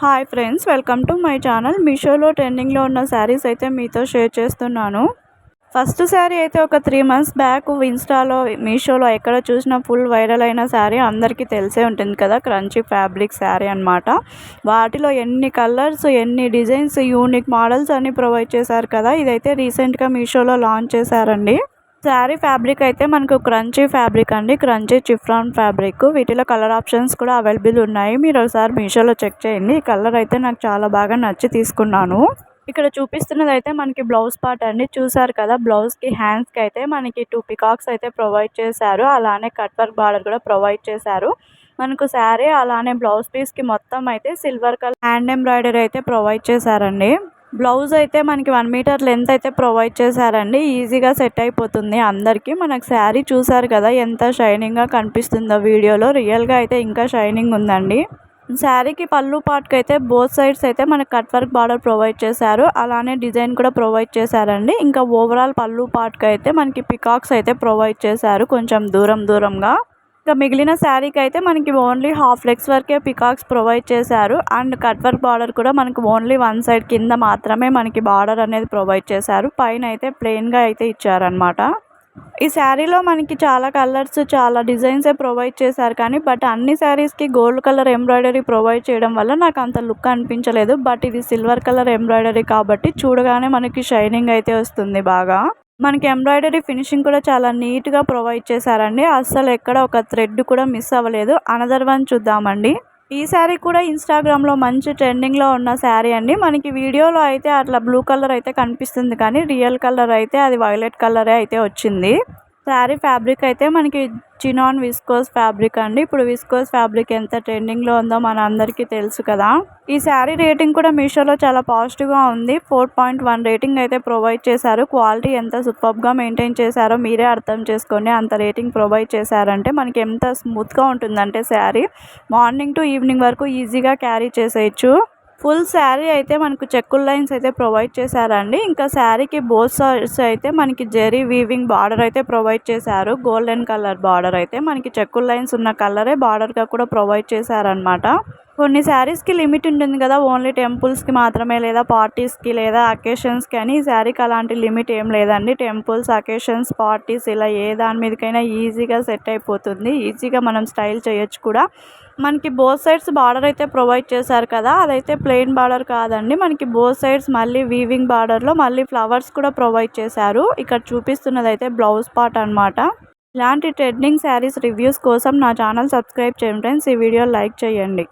Hi friends, welcome to my channel. మీషోలో ట్రెండింగ్లో ఉన్న శారీస్ అయితే మీతో షేర్ చేస్తున్నాను. ఫస్ట్ శారీ అయితే ఒక 3 మంత్స్ బ్యాక్ ఇన్స్టాలో మీషోలో ఎక్కడ చూసినా ఫుల్ వైరల్ అయిన శారీ అందరికీ తెలిసే ఉంటుంది కదా, క్రంచీ ఫ్యాబ్రిక్ శారీ అనమాట. వాటిలో ఎన్ని కలర్స్, ఎన్ని డిజైన్స్, యూనిక్ మోడల్స్ అన్నీ ప్రొవైడ్ చేశారు కదా. ఇదైతే రీసెంట్గా మీషోలో లాంచ్ చేశారండి. శారీ ఫ్యాబ్రిక్ అయితే మనకు క్రంచీ ఫ్యాబ్రిక్ అండి, క్రంచీ చిఫ్రాన్ ఫ్యాబ్రిక్. వీటిలో కలర్ ఆప్షన్స్ కూడా అవైలబుల్ ఉన్నాయి. మీరు ఒకసారి మీషోలో చెక్ చేయండి. ఈ కలర్ అయితే నాకు చాలా బాగా నచ్చి తీసుకున్నాను. ఇక్కడ చూపిస్తున్నది అయితే మనకి బ్లౌజ్ పార్ట్ అండి. చూసారు కదా, బ్లౌజ్కి హ్యాండ్స్కి అయితే మనకి 2 పికాక్స్ అయితే ప్రొవైడ్ చేశారు. అలానే కట్ వర్క్ బార్డర్ కూడా ప్రొవైడ్ చేశారు. మనకు శారీ అలానే బ్లౌజ్ పీస్కి మొత్తం అయితే సిల్వర్ కలర్ హ్యాండ్ ఎంబ్రాయిడరీ అయితే ప్రొవైడ్ చేశారండి. బ్లౌజ్ అయితే మనకి 1 మీటర్ లెంత్ అయితే ప్రొవైడ్ చేశారండి. ఈజీగా సెట్ అయిపోతుంది అందరికీ. మనకు శారీ చూసారు కదా ఎంత షైనింగ్గా కనిపిస్తుందో వీడియోలో. రియల్గా అయితే ఇంకా షైనింగ్ ఉందండి. శారీకి పళ్ళు పార్ట్కి అయితే బోత్ సైడ్స్ అయితే మనకి కట్ వర్క్ బార్డర్ ప్రొవైడ్ చేశారు. అలానే డిజైన్ కూడా ప్రొవైడ్ చేశారండి. ఇంకా ఓవరాల్ పళ్ళు పార్ట్కి అయితే మనకి పికాక్స్ అయితే ప్రొవైడ్ చేశారు కొంచెం దూరంగా. ఇంకా మిగిలిన శారీకి అయితే మనకి ఓన్లీ హాఫ్ లెగ్స్ వరకే పికాక్స్ ప్రొవైడ్ చేశారు. అండ్ కట్ వర్క్ బార్డర్ కూడా మనకి ఓన్లీ 1 సైడ్ కింద మాత్రమే మనకి బార్డర్ అనేది ప్రొవైడ్ చేశారు. పైన అయితే ప్లెయిన్గా అయితే ఇచ్చారనమాట. ఈ శారీలో మనకి చాలా కలర్స్, చాలా డిజైన్సే ప్రొవైడ్ చేశారు. కానీ అన్ని శారీస్కి గోల్డ్ కలర్ ఎంబ్రాయిడరీ ప్రొవైడ్ చేయడం వల్ల నాకు అంత లుక్ అనిపించలేదు. ఇది సిల్వర్ కలర్ ఎంబ్రాయిడరీ కాబట్టి చూడగానే మనకి షైనింగ్ అయితే వస్తుంది బాగా. మనకి ఎంబ్రాయిడరీ ఫినిషింగ్ కూడా చాలా నీట్గా ప్రొవైడ్ చేశారండి. అస్సలు ఎక్కడ ఒక థ్రెడ్ కూడా మిస్ అవ్వలేదు. అనదర్ వన్ చూద్దామండి. ఈ శారీ కూడా ఇన్స్టాగ్రామ్లో మంచి ట్రెండింగ్లో ఉన్న శారీ అండి. మనకి వీడియోలో అయితే అట్లా బ్లూ కలర్ అయితే కనిపిస్తుంది, కానీ రియల్ కలర్ అయితే అది వైలెట్ కలరే అయితే వచ్చింది. శారీ ఫ్యాబ్రిక్ అయితే మనకి చినాన్ విస్కోస్ ఫ్యాబ్రిక్ అండి. ఇప్పుడు విస్కోస్ ఫ్యాబ్రిక్ ఎంత ట్రెండింగ్లో ఉందో మన అందరికీ తెలుసు కదా. ఈ శారీ రేటింగ్ కూడా మీషోలో చాలా పాజిటివ్గా ఉంది. 4.1 రేటింగ్ అయితే ప్రొవైడ్ చేశారు. క్వాలిటీ ఎంత సూపర్గా మెయింటైన్ చేశారో మీరే అర్థం చేసుకోండి. అంత రేటింగ్ ప్రొవైడ్ చేశారంటే మనకి ఎంత స్మూత్గా ఉంటుందంటే శారీ మార్నింగ్ టు ఈవినింగ్ వరకు ఈజీగా క్యారీ చేసేయచ్చు. ఫుల్ శారీ అయితే మనకు చెక్కుల లైన్స్ అయితే ప్రొవైడ్ చేశారండి. ఇంకా శారీకి బోత్ సైడ్స్ అయితే మనకి జెరీ వీవింగ్ బార్డర్ అయితే ప్రొవైడ్ చేశారు. గోల్డెన్ కలర్ బార్డర్ అయితే మనకి చెక్కుల లైన్స్ ఉన్న కలరే బార్డర్గా కూడా ప్రొవైడ్ చేశారనమాట. కొన్ని శారీస్కి లిమిట్ ఉంటుంది కదా, ఓన్లీ టెంపుల్స్కి మాత్రమే, లేదా పార్టీస్కి, లేదా అకేషన్స్కి అని. ఈ శారీకి అలాంటి లిమిట్ ఏం లేదండి. టెంపుల్స్, అకేషన్స్, పార్టీస్ ఇలా ఏ దాని మీదకైనా ఈజీగా సెట్ అయిపోతుంది. ఈజీగా మనం స్టైల్ చేయొచ్చు కూడా. మనకి బోత్ సైడ్స్ బార్డర్ అయితే ప్రొవైడ్ చేశారు కదా, అదైతే ప్లెయిన్ బార్డర్ కాదండి. మనకి బోత్ సైడ్స్ మళ్ళీ వీవింగ్ బార్డర్లో మళ్ళీ ఫ్లవర్స్ కూడా ప్రొవైడ్ చేశారు. ఇక్కడ చూపిస్తున్నది అయితే బ్లౌజ్ పార్ట్ అనమాట. ఇలాంటి ట్రెండింగ్ శారీస్ రివ్యూస్ కోసం నా ఛానల్ సబ్స్క్రైబ్ చేయండి ఫ్రెండ్స్. ఈ వీడియో లైక్ చేయండి.